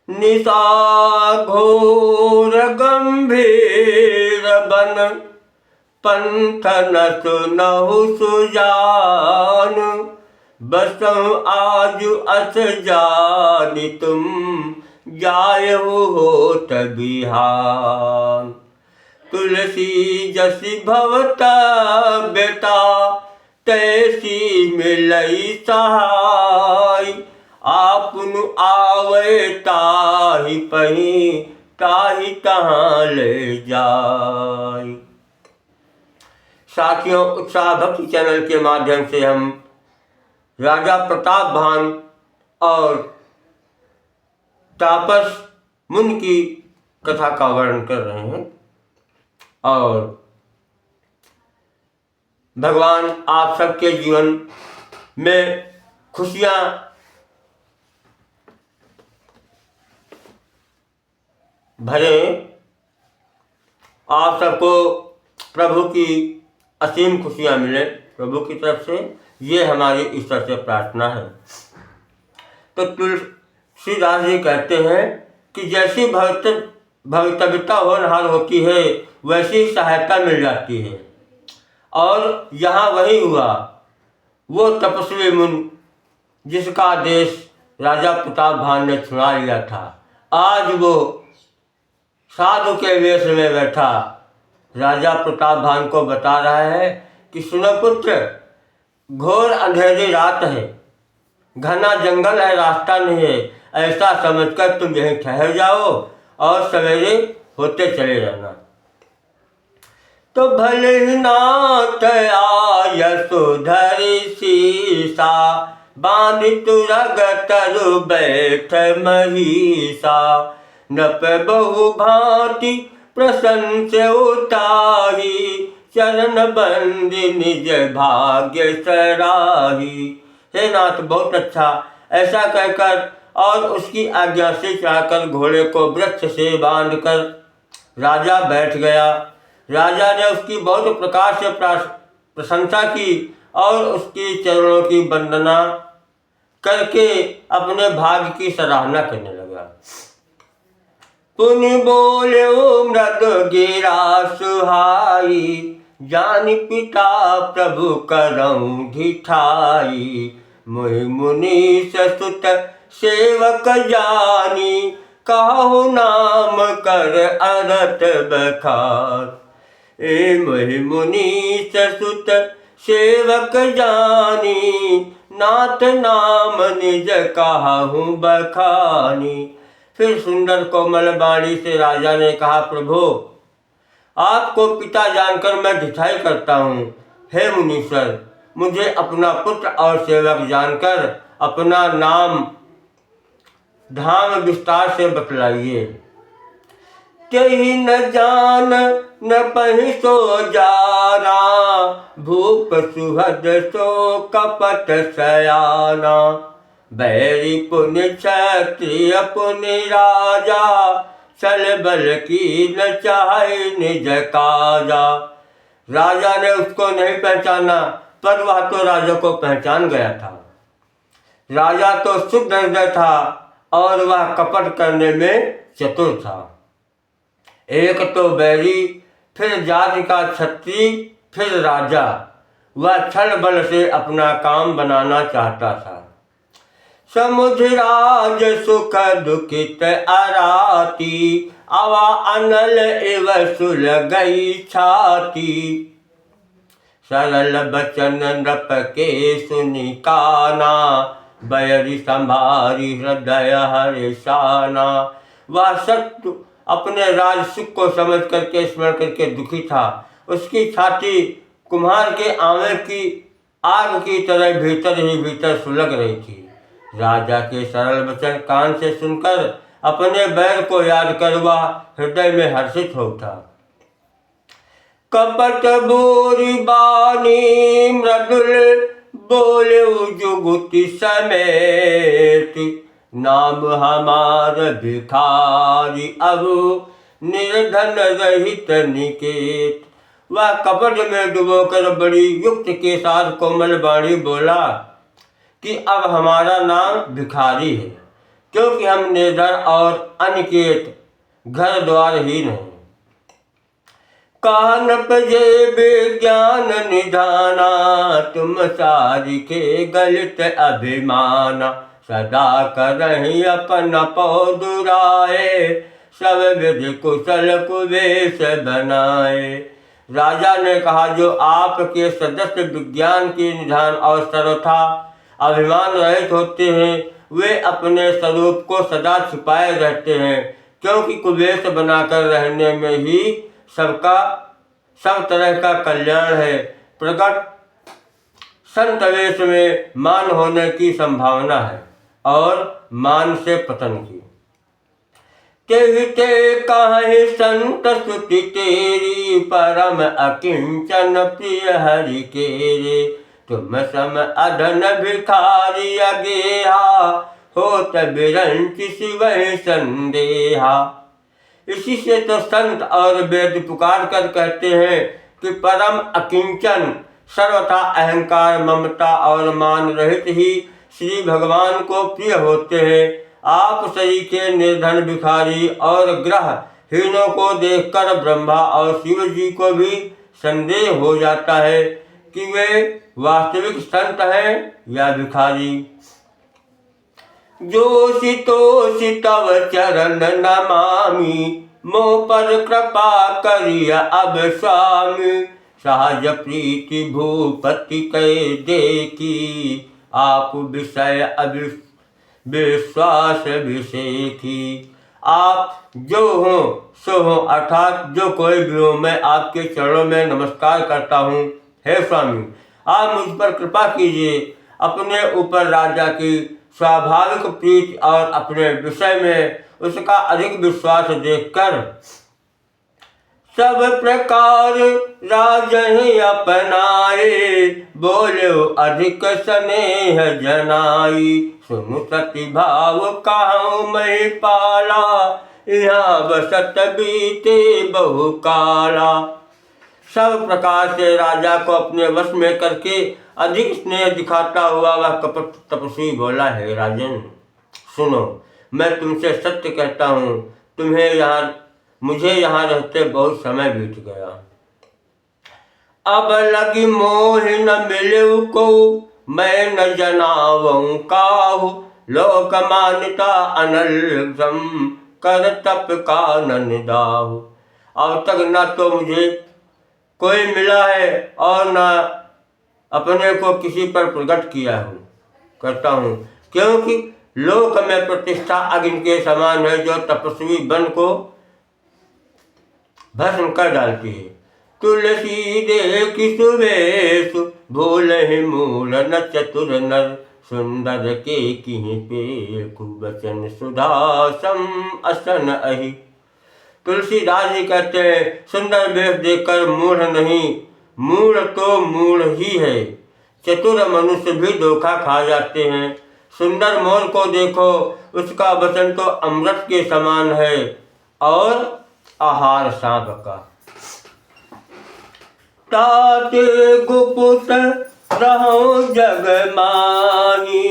निशा घोर गंभीर बन पंथ न सुनहु सुजान। बसहु आज अस जानि तुम जायहु होत बिहान। तुलसी जसि भवत बेटा तैसी मिलई सहाय। आपनु आवे ताहि पही ताहि तहाँ ले जाय। साथियों, उत्साह भक्ति चैनल के माध्यम से हम राजा प्रताप भान और तापस मुनि की कथा का वर्णन कर रहे हैं और भगवान आप सबके जीवन में खुशियां भरे। आप सबको प्रभु की असीम खुशियां मिले प्रभु की तरफ से, ये हमारी ईश्वर से प्रार्थना है। तो तुलसीदास जी कहते हैं कि जैसी भवितव्यता होनहार होती है वैसी ही सहायता मिल जाती है। और यहाँ वही हुआ, वो तपस्वी मुनि जिसका देश राजा प्रताप भान ने छुड़ा लिया था, आज वो साधु के वेश में बैठा राजा प्रताप भान को बता रहा है कि सुनो पुत्र, घोर अंधेरी रात है, घना जंगल है, रास्ता नहीं है, ऐसा समझकर तुम यहीं ठहर जाओ और सवेरे होते चले जाना। तो भले ही नाथ आय सुधरि सीसा, बांध तुरग तरु बैठ महिषा। नप बहु भांति प्रसन्न से उतारी, चरण बंदी निज भाग्य सराही। हे नाथ, बहुत अच्छा, ऐसा कहकर और उसकी आज्ञा से चढ़ाकर घोड़े को वृक्ष से बांधकर राजा बैठ गया। राजा ने उसकी बहुत प्रकार से प्रशंसा की और उसकी चरणों की वंदना करके अपने भाग्य की सराहना करने लगा। पुनि बोले मृदु गिरा सुहाई, जानि पिता प्रभु करऊं ढिठाई। मुहि मुनीश सुत सेवक जानी, कहु नाम कर अरत बखार। ए मुहि मुनीश सुत सेवक जानी, नाथ नाम निज कहूँ बखानी। फिर सुंदर कोमल वाणी से राजा ने कहा, प्रभु आपको पिता जानकर मैं ढिठाई करता हूँ। हे मुनीश्वर, मुझे अपना पुत्र और सेवक जानकर अपना नाम धाम विस्तार से बतलाइए। तेहि न जान न पहि सो जाना, भूप सुहद सो कपट सयाना। बैरी पुनि क्षत्रिय पुनि राजा, छल बल की न चाहे निज काजा। राजा ने उसको नहीं पहचाना, पर वह तो राजा को पहचान गया था। राजा तो शुद्ध हृदय था और वह कपट करने में चतुर था। एक तो बैरी, फिर जाति का क्षत्रिय, फिर राजा। वह छल बल से अपना काम बनाना चाहता था। समुद्राज सुख दुखित अराती, अवा अनल इव सुलगई छाती। सरल बचन नृप के सुनि काना, बैरी संभारी हृदय हर्षाना। वह शत्रु अपने राज सुख को समझ करके स्मरण करके दुखी था। उसकी छाती कुम्हार के आंवले की आग की तरह भीतर ही भीतर सुलग रही थी। राजा के सरल वचन कान से सुनकर अपने बैर को याद कर वह हृदय में हर्षित हो उठा। कपट बोरी बानी मृदुल, बोले जुगुति समेत। नाम हमार भिखारी अब निर्धन रहित निकेत। वह कपट में डुबोकर बड़ी युक्ति के साथ कोमल वाणी बोला कि अब हमारा नाम भिखारी है, क्योंकि हम निर्धन और अनिकेत घर द्वारहीन हैं। कानप जे विज्ञान निधाना, तुम सारिके गलित अभिमाना, सदा करहि अपन पौदुराए, सब विधि कुशल कुवेश बनाए। राजा ने कहा, जो आपके सदस्य विज्ञान के निधान और सर्वथा अभिमान रहित होते हैं, वे अपने स्वरूप को सदा छिपाए रहते हैं, क्योंकि कुवेश बनाकर रहने में ही सब तरह का कल्याण है। प्रकट संतवेश में मान होने की संभावना है और मान से पतन की। ते कहे संत स्तुति तेरी, परम अकिंचन प्रिय हरि केरे, तुम सम अधन भिखारी अगेहा, होत बिरंच शिवहि संदेहा। इसी से तो संत और वेद पुकार कर कहते हैं कि परम अकिंचन, सर्वथा अहंकार ममता और मान रहित ही श्री भगवान को प्रिय होते हैं। आप सही के निर्धन भिखारी और ग्रहहीनों को देखकर ब्रह्मा और शिव जी को भी संदेह हो जाता है कि वे वास्तविक संत हैं या भिखारी। जोषितोषि तव चरण नमामि, मोह पर कृपा करिया अब स्वामी, सहज प्रीति भूपति कै देखी, आप विषय अविश्वास विषेखी। आप जो हो सो हो, अर्थात जो कोई भी हो, मैं आपके चरणों में नमस्कार करता हूँ। हे स्वामी, आप मुझ पर कृपा कीजिए। अपने ऊपर राजा की स्वाभाविक प्रीति और अपने विषय में उसका अधिक विश्वास देखकर सब प्रकार राजहि अपनाए, बोलो अधिक स्नेह जनाई, सुनु सति भाव कहूँ मैं पाला, यहाँ बसत बीते बहु काला। सब प्रकार से राजा को अपने वश में करके अधिक स्नेह दिखाता हुआ वह कपट तपस्वी बोला, है राजन सुनो, मैं तुमसे सत्य कहता हूँ, मुझे यहाँ रहते बहुत समय बीत गया। अब लगी मोह न मिलऊ को, मैं न जनावऊँ काहू, लोक मान्यता अनलम, कर तप का निदाहु। अब तक न तो मुझे कोई मिला है और न अपने को किसी पर प्रकट किया करता हूँ, क्योंकि लोक में प्रतिष्ठा अग्नि के समान है, जो तपस्वी बन को भस्म कर डालती है। तुलसी देखि सुवेशु, भूलहि मूल न चतुर नर, सुंदर के किहि पेखु, बचन सुधा सम असन अहि। तुलसीदास जी कहते हैं, सुंदर वेश देखकर मूढ़ नहीं, मूढ़ तो मूढ़ ही है। चतुर मनुष्य भी धोखा खा जाते हैं। सुंदर मोर को देखो, उसका वचन तो अमृत के समान है और आहार सांप का। ताते गुपुत रहो जग माही,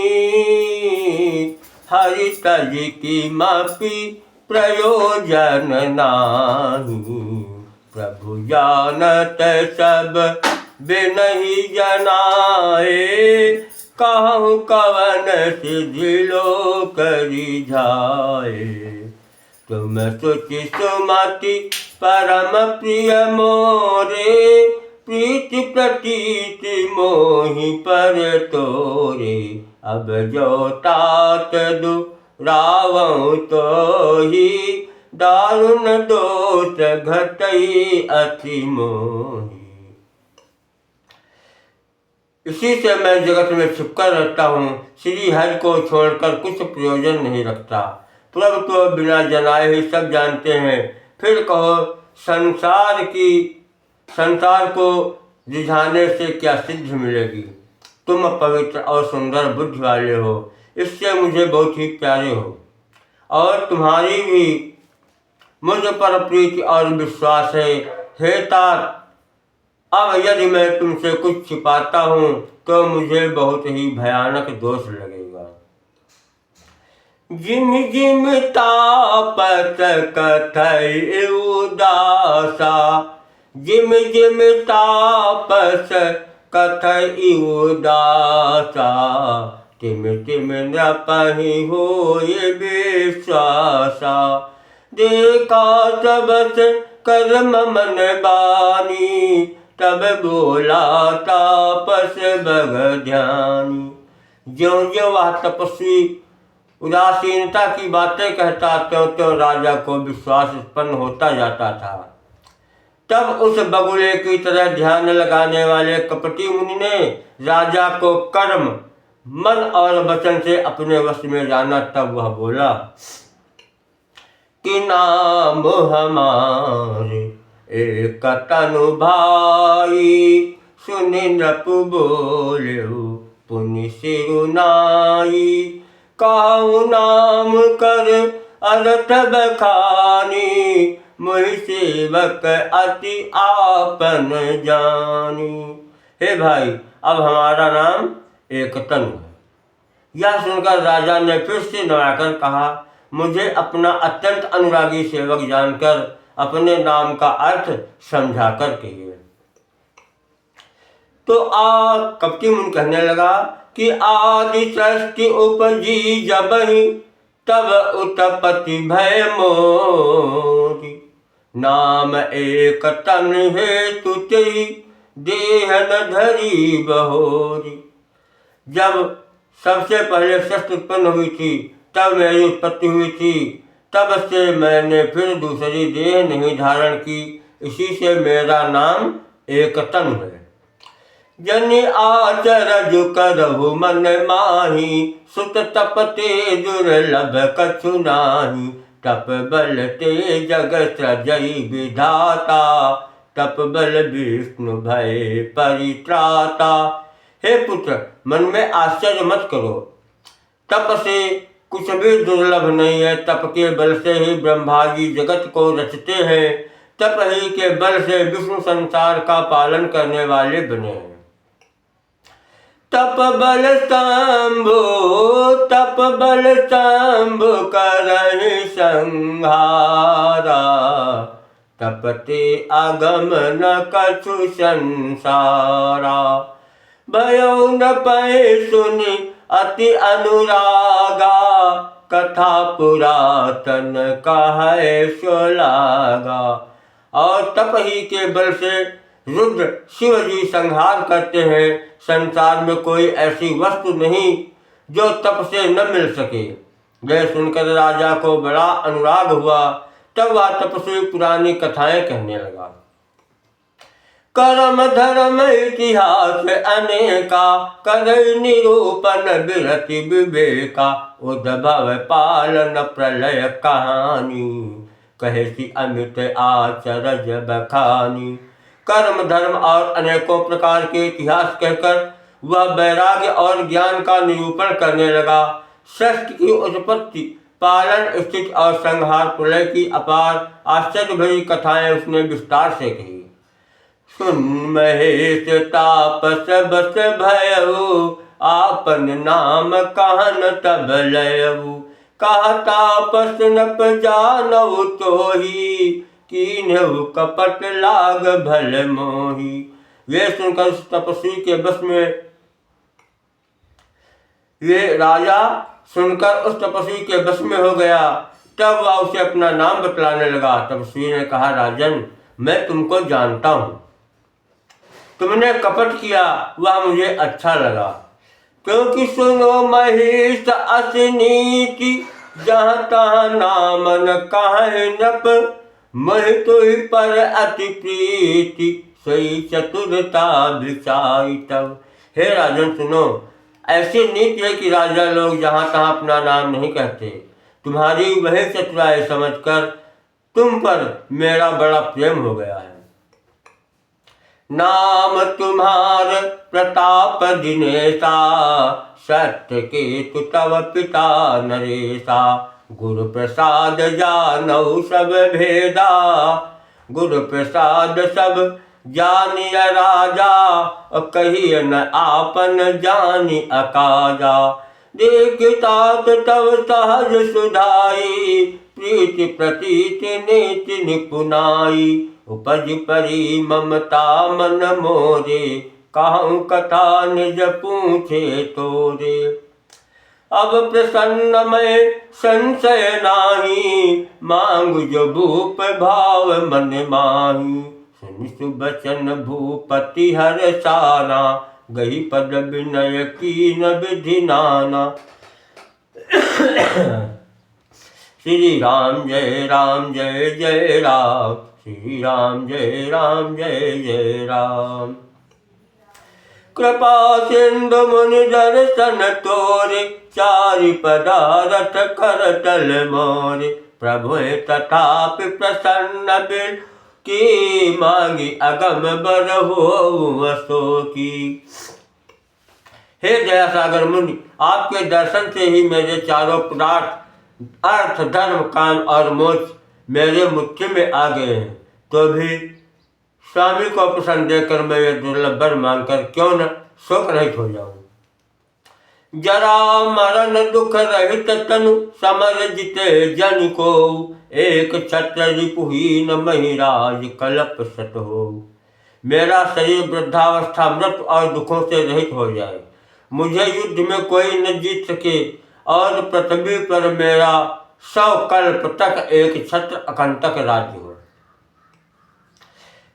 हरि तज की मापी प्रयोजन नाही, प्रभु जानत सब बिनहि जनाए, कहूँ कवन सिद्धि लोक रिझाए। तुम सुचि सुमति परम प्रिय मोरे, प्रीति प्रतीति मोहि पर तोरे, अब जो तात दुरावऊँ तो ही, दारुण दोष घटई अति मोहि। इसी से मैं जगत में छिपकर रहता हूँ, श्री हरि को छोड़कर कुछ प्रयोजन नहीं रखता। प्रभु तो बिना जनाए ही सब जानते हैं। फिर कहो, संसार को रिझाने से क्या सिद्धि मिलेगी। तुम पवित्र और सुंदर बुद्धि वाले हो, इससे मुझे बहुत ही प्यारे हो, और तुम्हारी भी मुझ पर प्रीति और विश्वास है। हे तात, अब यदि मैं तुमसे कुछ छिपाता हूँ तो मुझे बहुत ही भयानक दोष लगेगा। जिम जिम तापस कथई उदासा, जिम जिम तापस कथई उदासा, तिम तिम नपहि होय विश्वासा। देखा सबस कर्म मन बानी, तब बोला तापस बग ध्यानी। ज्यों ज्यों वह तपस्वी उदासीनता की बातें कहता, त्यों त्यों राजा को विश्वास उत्पन्न होता जाता था। तब उस बगुले की तरह ध्यान लगाने वाले कपटी मुनि ने राजा को कर्म, मन और वचन से अपने वश में जाना। तब वह बोला कि नाम हमारे एक तनु भाई, सुनि नपु बोल्यो पुनि सिरुनाई। काहू नाम कर अर्थ बखानी, मोहि सेवक अति आपन जानी। हे भाई, अब हमारा नाम एक तनु है। यह सुनकर राजा ने फिर से नवाकर कहा, मुझे अपना अत्यंत अनुरागी सेवक जानकर अपने नाम का अर्थ समझा कर कहिए। तो कपटी मुनि कहने लगा कि आदि सृष्टि उपजी जबहि, तब उत्पत्ति भय मोरी। नाम एक तन हेतु तेहि, देह न धरी बहोरी। जब सबसे पहले सृष्टि उत्पन्न हुई थी, तब मेरी उत्पत्ति हुई थी। तब से मैंने फिर दूसरी देह नहीं धारण की, इसी से मेरा नाम एक तन है। जनि आचरज करहु मन माही, सुत तप ते दुर्लभ कछु नाही। तप बल ते जग सृजई विधाता, तप बल विष्णु भय परित्राता। हे पुत्र, मन में आश्चर्य मत करो, तप से कुछ भी दुर्लभ नहीं है। तप के बल से ही ब्रह्मा जी जगत को रचते हैं। तप ही के बल से विष्णु संसार का पालन करने वाले बने हैं। तप बल शंभु, तप बल शंभु करहि संहारा, तपते अगम न कछु संसारा। भयो न पै सुनि अति अनुरागा, कथा पुरातन कहै सो लागा। और तप ही के बल से रुद्र शिव जी संहार करते हैं। संसार में कोई ऐसी वस्तु नहीं जो तप से न मिल सके। यह सुनकर राजा को बड़ा अनुराग हुआ। तब वह तपस्वी पुरानी कथाएं कहने लगा। कर्म धर्म इतिहास अनेका, करई निरूपण विरति विवेका। उद्भव पालन प्रलय कहानी, कहे सी अमित आचरज बखानी। कर्म धर्म और अनेकों प्रकार के इतिहास कहकर वह वैराग्य और ज्ञान का निरूपण करने लगा। सृष्टि की उत्पत्ति, पालन, स्थिति और संहार, प्रलय की अपार आश्चर्य भरी कथाएं उसने विस्तार से कही। सुन महेश तापस बस भयऊ, आपन नाम कहन तब लयऊ। कहा तापस नप जानऊ तोही, कीन्हु कपट लाग भल मोही। वे सुनकर उस तपस्वी के बस में, ये राजा सुनकर उस तपस्वी के बस में हो गया। तब वह उसे अपना नाम बतलाने लगा। तपस्वी ने कहा, राजन, मैं तुमको जानता हूँ। तुमने कपट किया, वह मुझे अच्छा लगा। क्योंकि सुनो महेश अस नीति, जहाँ तहाँ नाम न कहे नप। मह तो ही पर अति प्रीति, सही चतुरता विचाई तब। हे राजन सुनो, ऐसी नीति है कि राजा लोग जहाँ तहाँ अपना नाम नहीं कहते। तुम्हारी वही चतुराई समझकर तुम पर मेरा बड़ा प्रेम हो गया है। नाम तुम्हार प्रताप दिनेशा, सत्य केतु तव पिता नरेशा। गुरु प्रसाद जानऊ सब भेदा, गुरु प्रसाद सब जानिय राजा। कहिय न आपन जानि अकाजा। देखतात तव सहज सुधाई, प्रीति प्रतीति नीति निपुनाई, उपज परी ममता मन मोरे, कहूँ कथा निज पूछे तोरे। अब प्रसन्न मैं संशय नाही, मांग जो भूप भाव मन माही, सुनि सुबचन भूपति हर साना, गई पद विनय कीन विधि नाना। श्री राम जय जय राम, श्री राम जय जय राम। कृपा सिंधु मुनि दर्शन तोरे, चारि पदारथ कर तल मोरे, प्रभु तथापि प्रसन्न बिल की, मांगी अगम बर हो सो की। हे दया सागर मुनि, आपके दर्शन से ही मेरे चारों पदार्थ अर्थ धर्म काम और मोक्ष मेरे मुट्ठी में आ गए हैं, तो भी स्वामी को प्रसन्न देकर मैं ये दुर्लभ वर मांगकर क्यों न शोक रहित हो जाऊं। जरा मरण दुख रहित तनु, समर जिते जन को, एक छत्र रिपुहीन महिराज कल्प सत हो। मेरा शरीर वृद्धावस्था मृत और दुखों से रहित हो जाए, मुझे युद्ध में कोई न जीत सके, और पृथ्वी पर मेरा 100 कल्प तक एक छत्र अकंटक राज्य हो।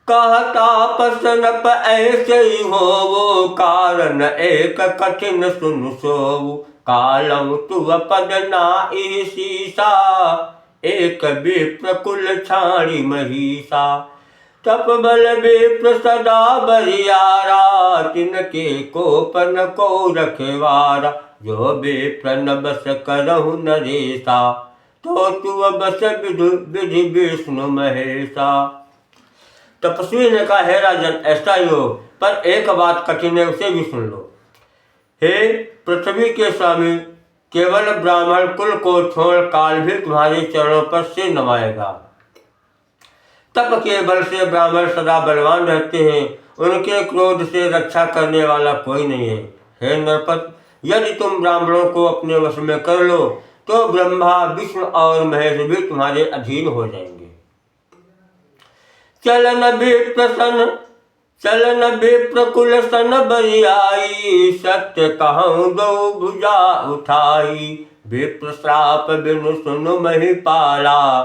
कहता पसनप ऐसे ही हो, वो कारण एक कठिन सुन सोऊ, कालम तुव पद नाई सीसा, एक विप्र कुल छाणी महिषा। तप बल विप्र सदा बरियारा, तिनके कोपन को रखवारा, जो विप्र न बस करहु नरेसा, तो तुव बस विधि विष्णु महेशा। तपस्वी ने कहा, हे राजन ऐसा ही हो, पर एक बात कठिन है, उसे भी सुन लो। हे पृथ्वी के स्वामी, केवल ब्राह्मण कुल को छोड़ काल भी तुम्हारे चरणों पर सिर नवाएगा। तप के बल से ब्राह्मण सदा बलवान रहते हैं, उनके क्रोध से रक्षा करने वाला कोई नहीं है। हे नरपत, यदि तुम ब्राह्मणों को अपने वश में कर लो, तो ब्रह्मा विष्णु और महेश भी तुम्हारे अधीन हो जाएंगे। चलन विप्र कुल सन बरियाई, सत्य कहूँ दो भुजा उठाई, विप्र श्राप बिनु सुनु महिपाला,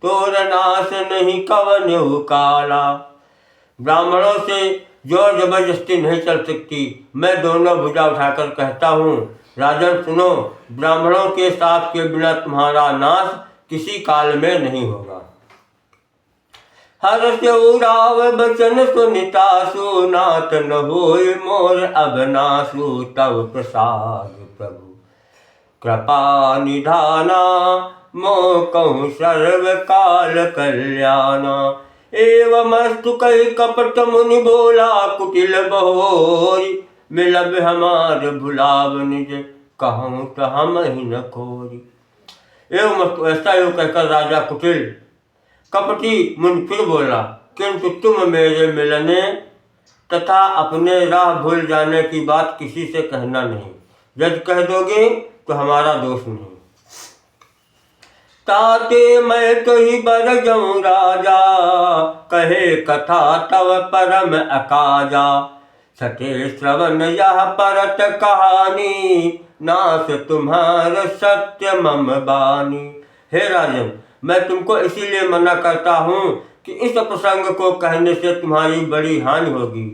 तोर नाश नहीं कवन काला। ब्राह्मणों से जोर जबरदस्ती नहीं चल सकती, मैं दोनों भुजा उठाकर कहता हूँ, राजन सुनो, ब्राह्मणों के साथ के बिना तुम्हारा नाश किसी काल में नहीं होगा। हर से उड़ाव बचन सुनितासु, नाथ न होय मोर अबनासु, तव प्रसाद प्रभु कृपा निधाना, मोह कहूँ सर्व काल कल्याणा। एवमस्तु कहि कपट मुनि बोला, कुटिल बहोरी, मिलब हमार भुलाव निज, कहूँ तो हम ही न खोरी। एवमस्तु ऐसा योग कहकर राजा कुटिल कपटी मुनि फिर बोला, किंतु तुम मेरे मिलने तथा अपने राह भूल जाने की बात किसी से कहना नहीं, यदि कह दोगे तो हमारा दोष नहीं। ताते मैं तो ही बर जाऊं राजा, कहे कथा तव परम अकाजा, सटे श्रवण यह परत कहानी, नास तुम्हार सत्य मम बानी। हे राजन, मैं तुमको इसीलिए मना करता हूँ कि इस प्रसंग को कहने से तुम्हारी बड़ी हानि होगी।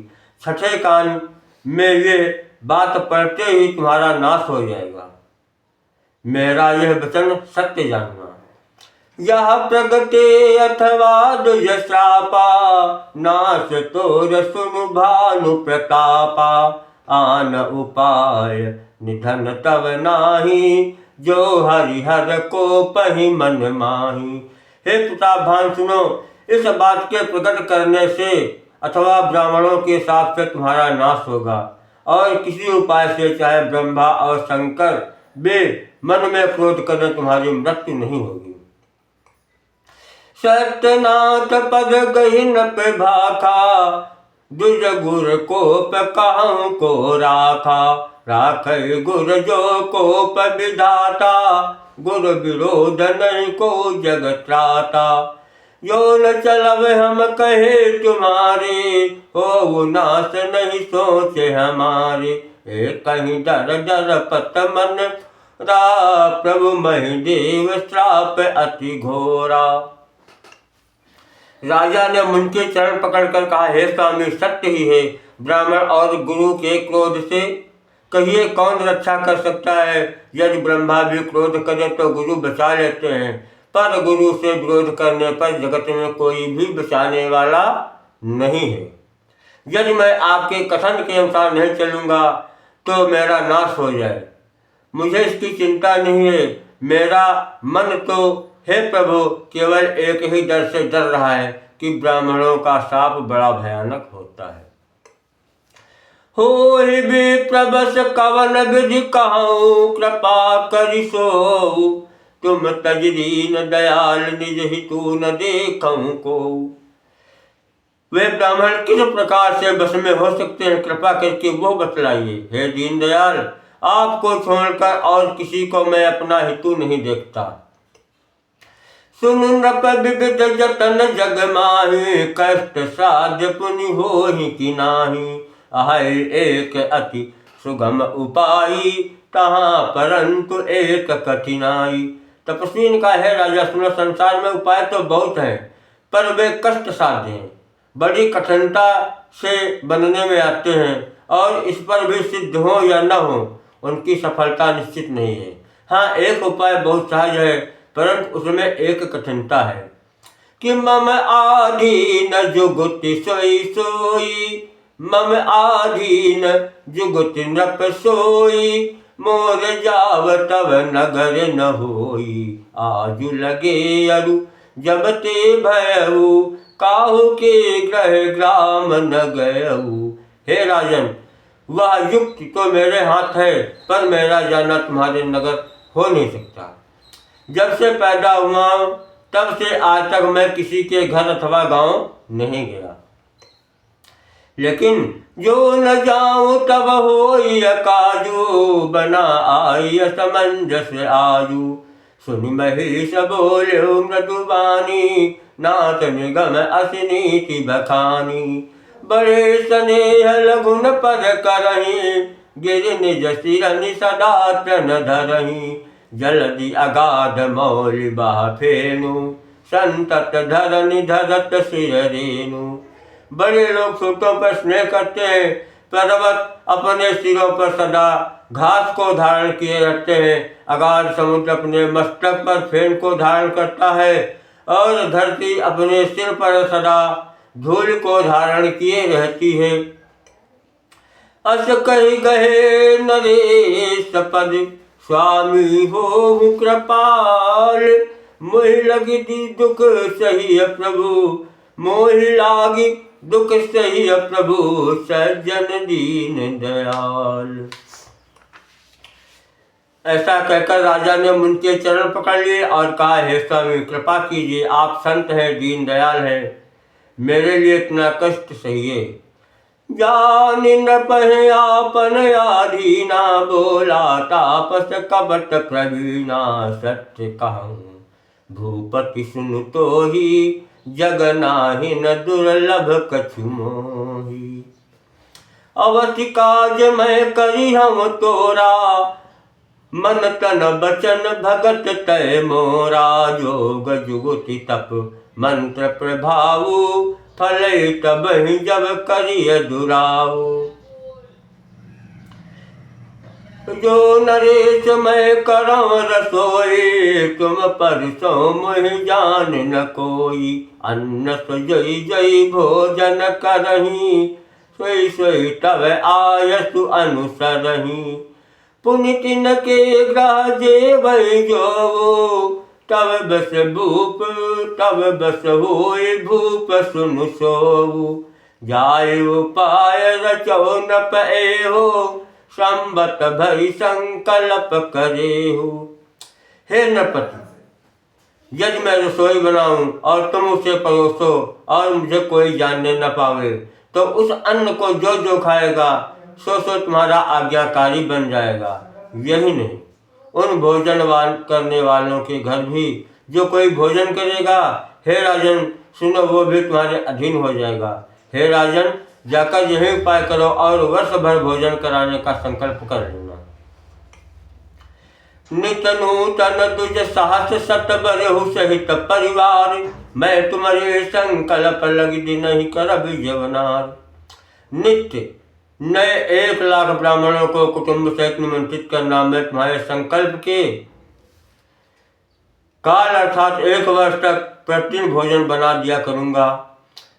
छठे कान में ये बात पढ़ते ही तुम्हारा नाश हो जाएगा। मेरा यह वचन सत्य जानना। यह प्रगटे अथवा दुयश्रापा, नाश तोर सुनु भानु प्रतापा, आन उपाय निधन तव नाही, जो हरिहर को पहि मन माही। हे प्रतापवान सुनो, इस बात के प्रकट करने से अथवा ब्राह्मणों के साथ से तुम्हारा नाश होगा, और किसी उपाय से चाहे ब्रह्मा और शंकर वे मन में क्रोध करने तुम्हारी मृत्यु नहीं होगी। सत्यनाथ पद गहि न प्रभाखा, दुज गुर कोप कहूँ को राखा, राख गुर जो कोप विधाता, गुर विरोध नहीं को जग त्राता। जो न चलब हम कहे तुम्हारे, हो नाश नहीं सोचे हमारे। एक कहीं डर डर पत मन रा, प्रभु महिदेव श्राप अति घोरा। राजा ने मुनि के चरण पकड़कर कहा, हे स्वामी सत्य ही है, ब्राह्मण और गुरु के क्रोध से कहिए कौन रक्षा कर सकता है। यदि ब्रह्मा भी क्रोध करे तो गुरु बचा लेते हैं, पर गुरु से विरोध करने पर जगत में कोई भी बचाने वाला नहीं है। यदि मैं आपके कथन के अनुसार नहीं चलूँगा तो मेरा नाश हो जाए। मुझे इसकी चिंता नहीं है, मेरा मन तो हे प्रभु केवल एक ही डर से डर रहा है कि ब्राह्मणों का शाप बड़ा भयानक होता है। होय भी प्रबस कवन विधि कहूँ, कृपा करि सोऊ, तुम तज दीन दयाल निज हितु न देखूँ को। वे ब्राह्मण किस प्रकार से बस में हो सकते हैं, कृपा करके वो बतलाइए। हे दीन दयाल, आपको छोड़कर और किसी को मैं अपना हितु नहीं देखता। सुन नृप विविध जतन जग माही, कष्ट साध्य पुनि होहि कि नाही। अहै एक अति सुगम उपाई, तहाँ परंतु एक कठिनाई। तपस्वी ने कहा, है राजा सुनो, संसार में उपाय तो बहुत हैं, पर वे कष्ट साध्य हैं, बड़ी कठिनता से बनने में आते हैं, और इस पर भी सिद्ध हो या न हो उनकी सफलता निश्चित नहीं है। हाँ, एक उपाय बहुत सहज है, परंतु उसमें एक कठिनता है कि मम आधीन जुगुति सोई सोई, मम आधीन जुगुति नृप सोई, मोर जाव तब नगर न होई। आजु लगे अरु जब ते भयऊ, काहू के ग्रह ग्राम न गयऊ। हे राजन, वह युक्ति तो मेरे हाथ है, पर मेरा जाना तुम्हारे नगर हो नहीं सकता। जब से पैदा हुआ तब से आज तक मैं किसी के घर अथवा गांव नहीं गया। लेकिन जो न जाऊं तब होई काजू, बना आई समंजस आजू। सुनि महेश बोले मृदुबानी, नाथ निगम असिनीति बखानी। बड़े स्नेह लघुन पद करही, गिर निज सिरनि सदा तन धरही। जलदि अगाध मौलि बह फेनु, संतत धरनि धरत सिर रेनु। बड़े लोग छोटों पर स्नेह करते हैं, पर्वत अपने सिरों पर सदा घास को धारण किए रहते हैं, अगाध समुद्र अपने मस्तक पर फेन को धारण करता है, और धरती अपने सिर पर सदा धूल को धारण किए रहती है। अस कहि गहे नरेश पद, स्वामी हो कृपाल। मोहि लगी दुख सही प्रभु, मोहि लागी दुख सही प्रभु, सज्जन दीन दयाल। ऐसा कहकर राजा ने मुनि के चरण पकड़ लिए और कहा, हे स्वामी कृपा कीजिए, आप संत हैं, दीन दयाल हैं, मेरे लिए इतना कष्ट सहिए। जान न पहे आपन आधीना, बोला तापस कपट प्रवीणा। सत्य कहूँ भूपति सुन तो ही, जग नाहि न दुर्लभ कछु मोही। अवति काज मैं करी हम तोरा, मन तन बचन भगत तय मोरा। जोग जुगुति तप मंत्र प्रभावु, फलै तब ही जब करिय दुराऊ। जो नरेश मैं करम रसोई, तुम परसो मुहि जान न कोई। अन्न जई जई भोजन करही, सोई सोई तब आयसु अनुसरही। पुनि तिन के ग्रह जेवै जो, तब बस भूप तब बस होय भूप सुनु सोऊ। जाय उपाय रचो न पए हो, संबत भरि संकल्प करेहु। हे नृपति, यदि मैं रसोई बनाऊं और तुम उसे परोसो और मुझे कोई जानने न पावे, तो उस अन्न को जो जो खाएगा सो तुम्हारा आज्ञाकारी बन जाएगा। यही नहीं, उन भोजन करने वालों के घर भी जो कोई भोजन करेगा, हे राजन सुनो, वो भी तुम्हारे अधीन हो जाएगा। हे राजन, जाकर यही उपाय करो और वर्ष भर भोजन कराने का संकल्प कर लेना। नित नूतन तुझ साहस सत बरहु सहित परिवार, मैं तुम्हारे संकल्प लग दिन ही करब जवनार। नित्य नए 1,00,000 ब्राह्मणों को कुटुंब सहित निमंत्रित करना मैं तुम्हारे संकल्प के काल अर्थात 1 वर्ष तक प्रतिदिन भोजन बना दिया करूंगा।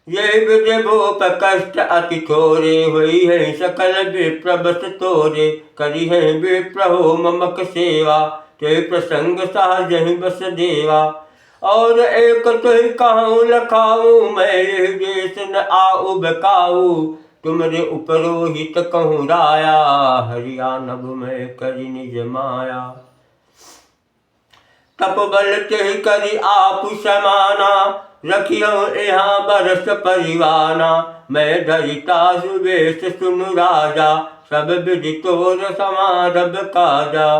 यही विधि भूप कष्ट अति थोरे, हुई है सकल विप्र बस तोरे, करी है विप्र हो ममक सेवा, ते प्रसंग सहज ही बस देवा। और एक तो ही कहूँ लखाऊँ, मैं यह देश न आऊ बकाऊ, तुमरे उपरोहित कहूँ राया, हरिया नभ में करी निज माया। तप बल ते करी आप समाना, रखियो यहाँ बरस परिवाना, मैं धरिता सुवेश सुनु राजा, सब विधि तोर समारभ काजा।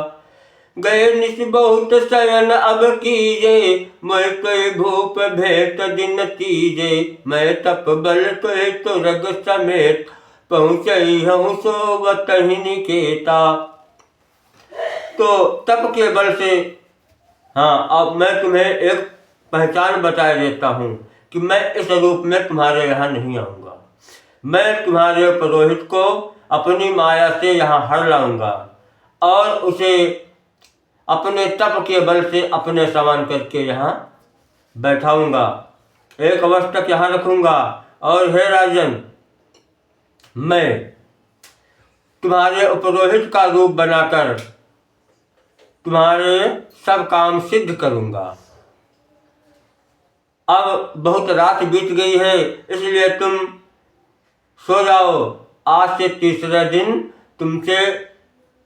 गए निस बहुत शयन अब कीजे, मैं तो भूप भेंट दिन तीजे, मैं तप बल तो रग समेत, पहुँचई हूँ सोवत ही निकेता। तो तप के बल से, हाँ, अब मैं तुम्हें एक पहचान बता देता हूँ कि मैं इस रूप में तुम्हारे यहाँ नहीं आऊँगा। मैं तुम्हारे पुरोहित को अपनी माया से यहाँ हर लाऊंगा और उसे अपने तप के बल से अपने समान करके यहाँ बैठाऊंगा, 1 वर्ष तक यहाँ रखूंगा। और हे राजन, मैं तुम्हारे उपरोहित का रूप बनाकर तुम्हारे सब काम सिद्ध करूंगा। अब बहुत रात बीत गई है, इसलिए तुम सो जाओ। आज से तीसरे दिन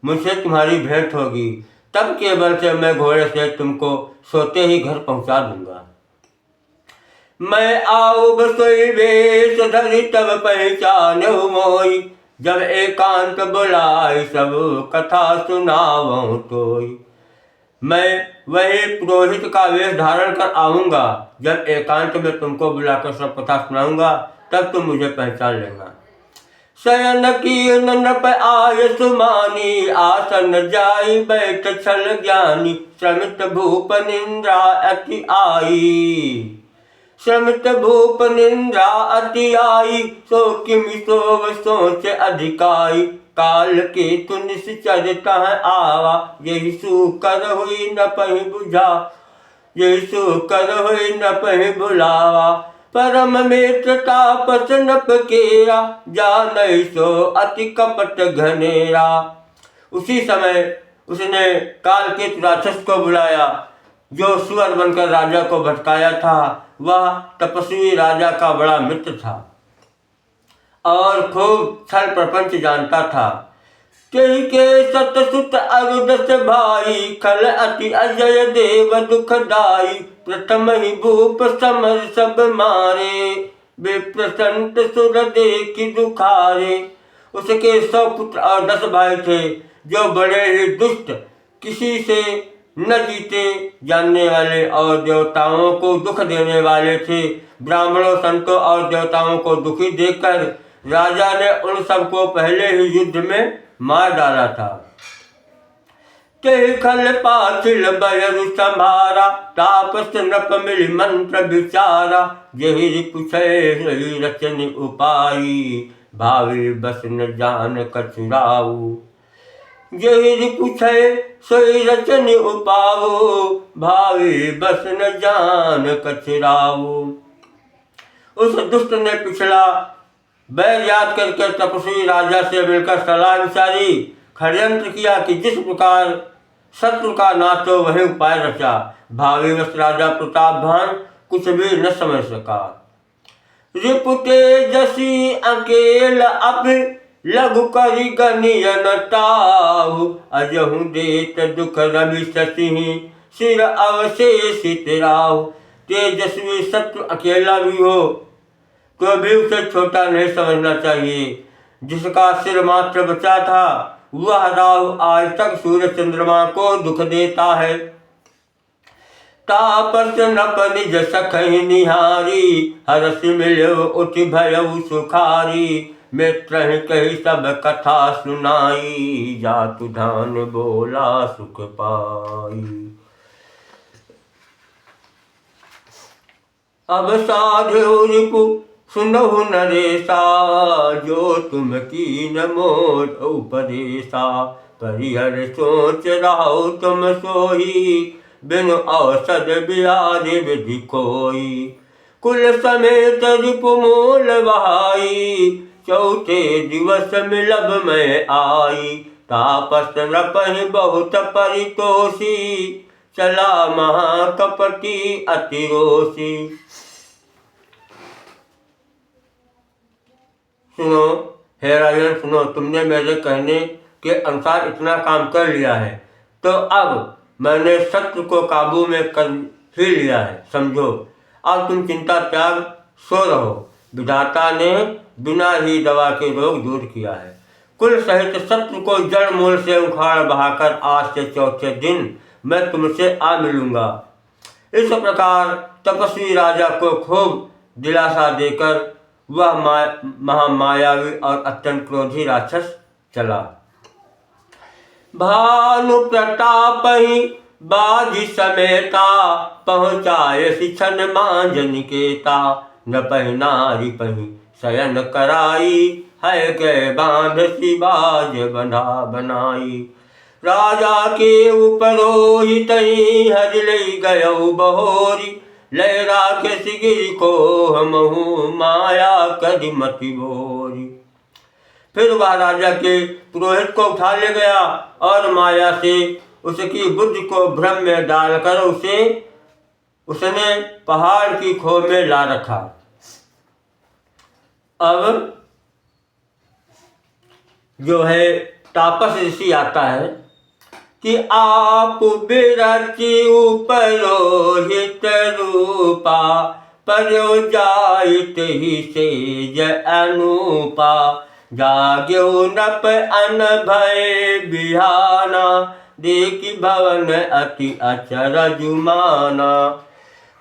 मुझसे तुम्हारी भेंट होगी, तब के बल से मैं घोड़े से तुमको सोते ही घर पहुंचा दूंगा। मैं आऊब सोई वेश धरि तब पहचानहु मोई, जब एकांत बुलाई सब कथा सुनावो तोई। मैं वही पुरोहित का वेश धारण कर आऊंगा, जब एकांत में तुमको बुलाकर सब कथा सुनाऊंगा, तब तुम मुझे पहचान लेना। शयन की नप आय सुमानी, आसन जाई बैठ छल ज्ञानी, श्रमित भूप निंद्रा अति आई, श्रमित भूप निंद्रा अति आई, सो किमि सोव सोच अधिकाई, काल के तु निश्चर तह आवा, यही सुकर हुई न पहि बुझा, यही सुकर हुई न पहि भुलावा। परम मित्र तापस नप केरा, जानई सो अति कपट घनेरा। उसी समय उसने काल के राक्षस को बुलाया, जो सुअर बनकर राजा को भटकाया था। वह तपस्वी राजा का बड़ा मित्र था और खूब छल प्रपंच जानता था। तेहि के सतसुत अरुदस भाई, खल अति अजय देव दुखदाई, प्रथम ही भूप समर सब मारे, विप्रसंत सुर देखि दुखारे। उसके 100 पुत्र और 10 भाई थे, जो बड़े ही दुष्ट, किसी से न जीते जानने वाले और देवताओं को दुख देने वाले थे। ब्राह्मणों, संतों और देवताओं को दुखी देखकर राजा ने उन सबको पहले ही युद्ध में मार डाला था। तेहि खल पाथिल बयरु संभारा, तापस नप मिल मंत्र विचारा, यही रिपुछय सही रचन उपाई, भावी बस न जान कछुराऊ। यही रिपुछय सही रचन उपावो, भावी बस न जान कछुराऊ। उस दुष्ट ने पिछला बैर याद करके तपस्वी राजा से मिलकर सलाह विचारी, षड्यंत्र किया कि जिस प्रकार शत्रु का नाश हो वही उपाय रचा। भावी वश राजा प्रतापवान कुछ भी न समझ सका। रिपु तेजसी अकेल अब लघु करि गनियन ताहु, अजहु देत दुख रवि शशि, सिर अवशेषित राहु। तेजस्वी शत्रु अकेला भी हो तो भी उसे छोटा नहीं समझना चाहिए। जिसका सिर मात्र बचा था वह राहु आज तक सूर्य चंद्रमा को दुख देता है। तापस नप निज सखहि निहारी, हरस मिलो उठि भयउ सुखारी। मित्र कही सब कथा सुनाई, जातु धान बोला सुख पाई। अब साधु रिपु सुनहु नरेशा, जो तुम कीन मोर उपदेशा। परिहर सोच रहो तुम सोई, बिनु औषध बिहार विधि कोई। कुल समेत रिपु मूल बहाई, चौथे दिवस मिलब में आई। तापस नपहि बहुत परितोषी, चला महाकपटी अतिरोषी। सुनो हे राजन, सुनो, तुमने मेरे कहने के अनुसार इतना काम कर लिया है, तो अब मैंने शत्रु को काबू में कर ही लिया है, समझो। अब तुम चिंता त्याग सो रहो। विधाता ने बिना ही दवा के रोग दूर किया है। कुल सहित शत्रु को जड़ मूल से उखाड़ बहाकर आज से चौथे दिन मैं तुमसे आ मिलूंगा। इस प्रकार तपस्वी राजा को खूब दिलासा देकर वह महामायावी और अत्यंत क्रोधी राक्षस चला। भानु प्रताप ही बाजी समेता, पहुँचाए शिक्षण मांझ निकेता। न पहिनारी पही शयन कराई, है के बांध सी बाज बंधा बनाई। राजा के उपरोहित हरि लई गयौ बहोरी, लय राखे सिगिर को हमहु माया कदी मति बोरी। फिर वह राजा के पुरोहित को उठा ले गया और माया से उसकी बुद्धि को भ्रम में डालकर उसने पहाड़ की खो में ला रखा। अब जो है तापस ऋषि आता है कि आप बिरचि उपरोहित रूपा, पर्यो जाइत ही सेज अनूपा। जाग्यो नप अन भय बिहाना, देखि भवन अति अचरज माना।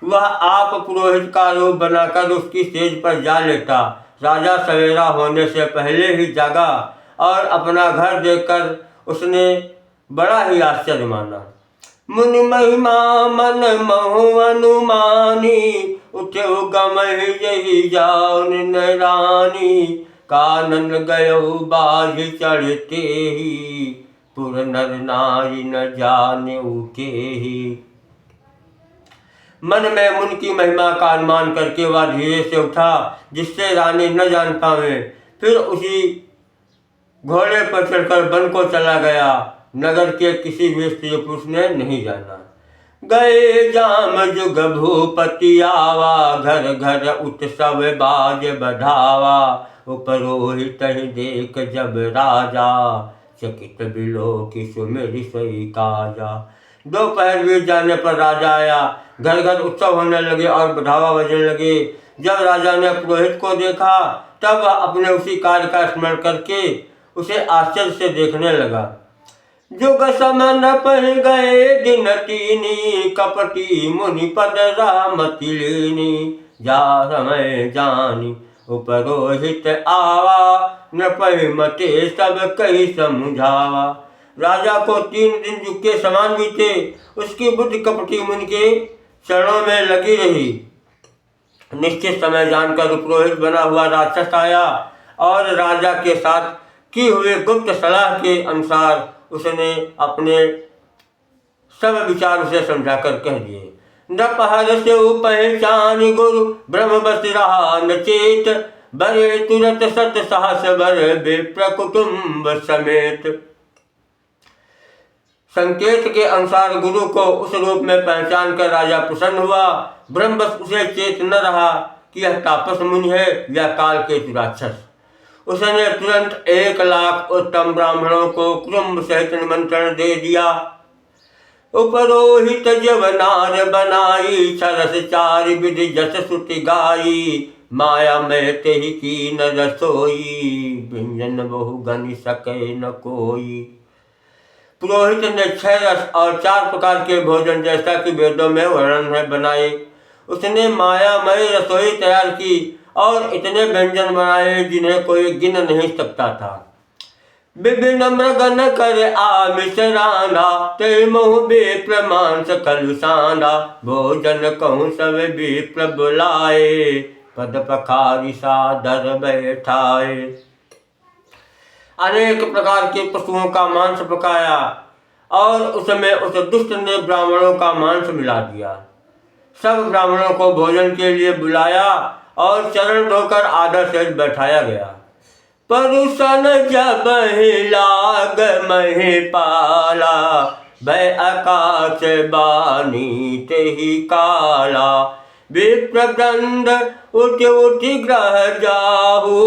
वह आप पुरोहित का रूप बनाकर उसकी सेज पर जा लेता। राजा सवेरा होने से पहले ही जागा और अपना घर देखकर उसने बड़ा ही आश्चर्य माना। मुनि महिमा मन महु अनुमानी, उठे गम यही जान रानी। कानन गयो बाज चढ़ते ही, पुर नर नारी न जाने के ही। मन में मुनि की महिमा का अनुमान करके वह धीरे से उठा, जिससे रानी न जान पावे। फिर उसी घोड़े पर चढ़कर वन को चला गया। नगर के किसी भी स्त्री पुरुष ने नहीं जाना। गए जाम जुग भूपति आवा, घर घर उत्सव बाज बढ़ावा। उपरोहित ही देख जब राजा, चकित बिलो की सुमेरी सही काजा। दोपहर बीत जाने पर राजा आया। घर घर उत्सव होने लगे और बढ़ावा बजने लगे। जब राजा ने पुरोहित को देखा तब वह अपने उसी कार्य का स्मरण करके उसे आश्चर्य से देखने लगा। जुग समन पह गए दिन तीनी, कपटी मुनि पद रामति लीनी। जा समय जानी उपरोहित आवा, न पह मते सब कही समझावा। राजा को 3 दिन युग के समान बीते। उसकी बुद्धि कपटी मुनि के चरणों में लगी रही। निश्चित समय जानकर पुरोहित बना हुआ राक्षस आया और राजा के साथ की हुए गुप्त सलाह के अनुसार उसने अपने सब विचार उसे समझाकर कह दिए। नपहर से पहचान गुरु, ब्रह्म बस रहा न चेत। बरे तुरत सत साहस बर, विप्र कुटुंब समेत। संकेत के अनुसार गुरु को उस रूप में पहचान कर राजा प्रसन्न हुआ। ब्रह्मवश उसे चेत न रहा कि यह तापस मुनि है या काल के राक्षस। उसने तुरंत 1 लाख उत्तम ब्राह्मणों को कुटुंब सहित निमंत्रण दे दिया। उपरोहित जब नार बनाई, सरस 4 विधि जस सुति गाई। माया में ते ही कीन रसोई, व्यंजन बहु गनि सके न कोई। पुरोहित ने 6 रस और 4 प्रकार के भोजन जैसा कि वेदों में वर्णन है बनाए। उसने मायामय रसोई तैयार की और इतने व्यंजन बनाए जिन्हें कोई गिन नहीं सकता था। विभिन्न मृगन कर आमिष रांधा, ते मोह विप्र मांस कलु सांधा। भोजन कहूँ सब विप्र बुलाए, पद पखारी सादर बैठाए। अनेक प्रकार के पशुओं का मांस पकाया और उसमें उस दुष्ट ने ब्राह्मणों का मांस मिला दिया। सब ब्राह्मणों को भोजन के लिए बुलाया और चरण धोकर आदर से बैठाया गया। परुषण जब लाग मही पाला, भय आकाश बानी ते ही काला। विप्र वृंद उठ उठ ग्रह जाहू,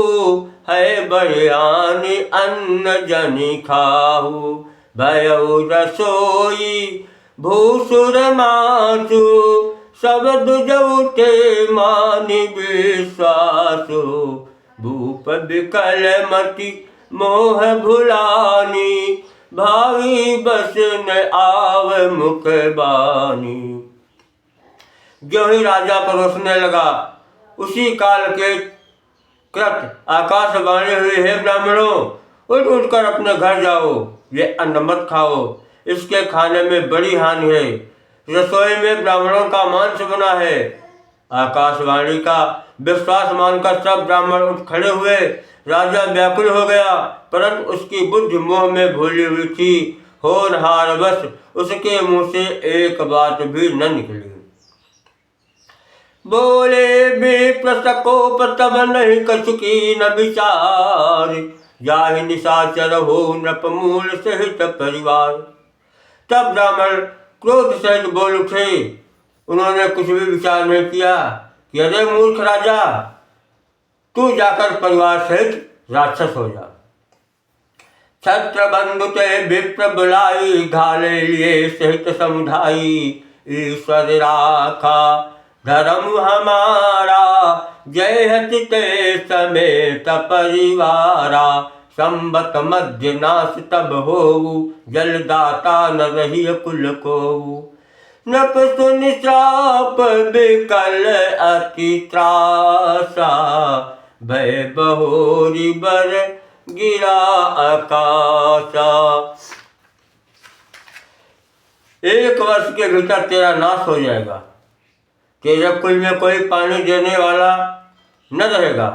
है बड़ियानी अन्न जनि खाहू। भयउ रसोई भूसुर मासु, सब दुज उठे मानि विश्वासु। भूप विकल मति मोह भुलानी, भावी बस न आव मुख बानी। जो ही राजा परोसने लगा उसी काल के कृत आकाशवाणी हुई, हे ब्राह्मणों, उठ उठकर अपने घर जाओ, ये अन्न मत खाओ, इसके खाने में बड़ी हानि है। रसोई में ब्राह्मणों का मांस बना है। आकाशवाणी का विश्वास मानकर सब ब्राह्मण उठ खड़े हुए। राजा व्याकुल हो गया, परंतु उसकी बुद्धि मोह में भूली हुई थी। होनहार बस उसके मुंह से एक बात भी न निकली। बोले विप्र सकोप तब नहीं कछुकी न विचार, जाहि निशाचर हो नृपमूल सहित परिवार। तब ब्राह्मण क्रोध सहित बोल उठे। उन्होंने कुछ भी विचार नहीं किया कि अरे मूर्ख राजा, तू जाकर परिवार सहित राक्षस हो जा। छत्र बंधु ते विप्र बुलाई, घाले लिए सहित समुदाई। ईश्वर राखा धर्म हमारा, जय हति ते समेत परिवारा। संबत मध्य नाश तब होऊ, जलदाता न रही कुल कोऊ। नप सुनि श्राप विकल अति त्रासा, भय बहोरी बर गिरा आकाशा। 1 वर्ष के भीतर तेरा नाश हो जाएगा, तेरे कुल में कोई पानी देने वाला न रहेगा।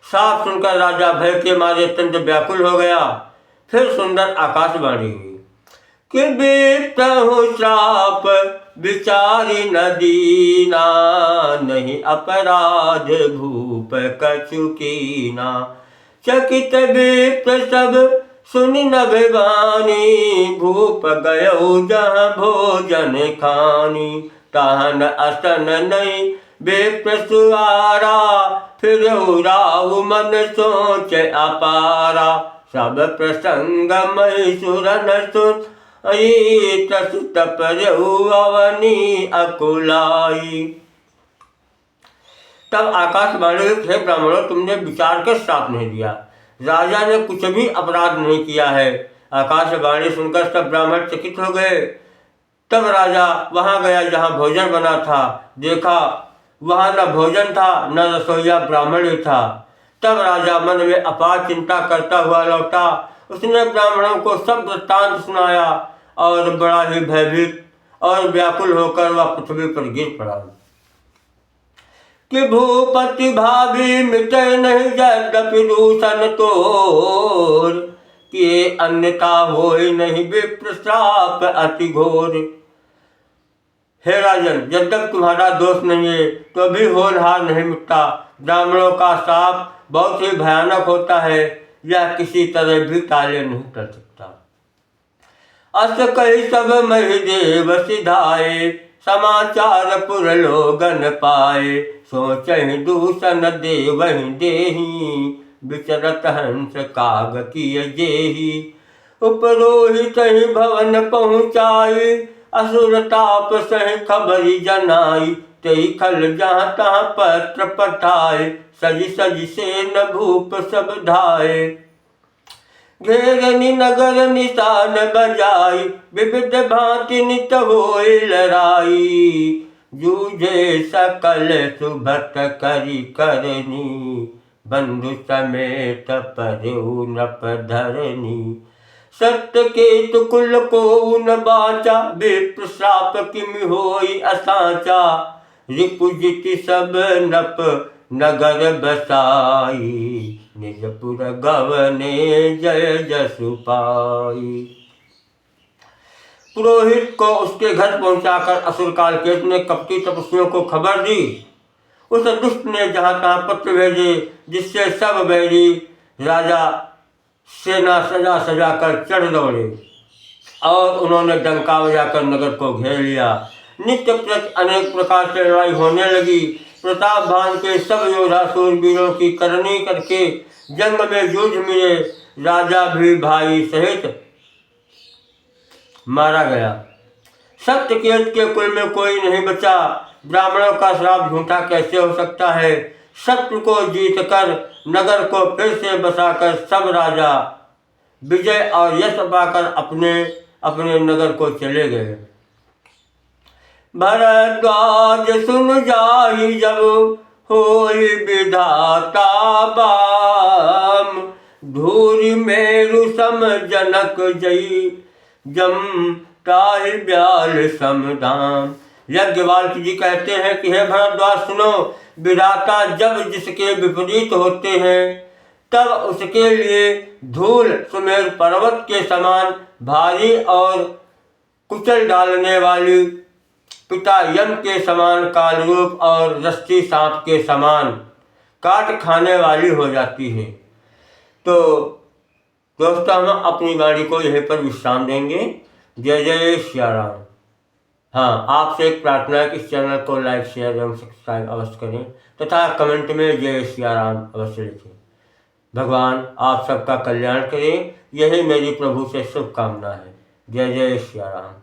साफ सुनकर राजा भय के मारे अत्यंत व्याकुल हो गया। फिर सुंदर आकाशवाणी हुई कि बीतहु श्राप विचारी न दीना, नहीं अपराध भूप कछु कीना। चकित विप्र सब सुनि न भिवानी, भूप गयौ जहाँ भोजन खानी। तहन असन नहीं विप्र सुआरा, फिर राहु मन सोच अपारा। सब प्रसंग महिषुरन सुन, तसुत परहु अवनी अकुलाई। तब आकाशवाणी, हे ब्राह्मणों, तुमने विचार के साथ नहीं दिया। राजा ने कुछ भी अपराध नहीं किया है। आकाशवाणी सुनकर सब ब्राह्मण चकित हो गए। तब राजा वहां गया जहां भोजन बना था। देखा वहां न भोजन था न रसोईया ब्राह्मण ही था। तब राजा मन में अपार चिंता करता हुआ लौटा। उसने ब्राह्मणों को सब वृत्तांत सुनाया और बड़ा ही भयभीत और व्याकुल होकर वह पृथ्वी पर गिर पड़ा कि भूपति भाभी मिटे नहीं यद्यपि दूषण तोर, कि अन्यथा होय नहीं विप्र श्राप अति घोर। हे राजन, यद्यप तुम्हारा दोष नहीं है तो भी होनहार नहीं मिटता। ब्राह्मणों का श्राप बहुत ही भयानक होता है, यह किसी तरह भी टाले नहीं कर सकता। अस कही सब मही देव सिधाए, समाचार पुर लोगन पाए। सोचहि दूषण देवहि देही, विचरत हंस काग किय जेही। उपरोहित भवन पहुँचाई, असुर ताप सह खबरी जनाई। तेई खल जहाँ तहाँ पत्र पठाए, सज सज से न भूप सब धाए। घेरनी नगर निशान बजाई, विविध भांति नित होए लड़ाई। जूझे सकल सुभट करी करनी, बंधु समेत परेऊ नप धरनी। सत्य केतु कुल को न बाचा, विप्र श्राप किमि होई असाचा। रिपुजिति सब नप नगर बसाई, निजपुर गवने जय जसु पाई। पुरोहित को उसके घर पहुंचाकर असुर कालकेतु ने कपटी तपस्वियों को खबर दी। उस दुष्ट ने जहाँ तहाँ पत्र भेजे, जिससे सब बैरी राजा सेना सजा सजा कर चढ़ दौड़े और उन्होंने डंका बजाकर नगर को घेर लिया। नित्य प्रति अनेक प्रकार से लड़ाई होने लगी। प्रतापभान के सब योद्धा सूरवीरों की करनी करके जंग में जूझ मिले। राजा भी भाई सहित मारा गया। सत्यकेत के कुल में कोई नहीं बचा। ब्राह्मणों का श्राप झूठा कैसे हो सकता है। शत्रु को जीतकर नगर को फिर से बसाकर सब राजा विजय और यश पाकर अपने अपने नगर को चले गए। भरद्वाज सुन जाहि जब होई विधाता बाम, धूरि मेरु सम जनक जई, जम ताहि ब्याल समधाम। यज्ञवाल्क जी कहते हैं कि हे भरद्वाज सुनो, विधाता जब जिसके विपरीत होते हैं तब उसके लिए धूल सुमेर पर्वत के समान भारी और कुचल डालने वाली, पिता यम के समान कालरूप और रस्सी सांप के समान काट खाने वाली हो जाती है। तो दोस्तों हम अपनी वाणी को यहीं पर विश्राम देंगे। जय जय श्री राम। हाँ, आपसे एक प्रार्थना है कि इस चैनल को लाइक शेयर एवं सब्सक्राइब अवश्य करें तथा कमेंट में जय श्री राम अवश्य लिखें। भगवान आप सबका कल्याण करें, यही मेरी प्रभु से शुभकामना है। जय जय श्री राम।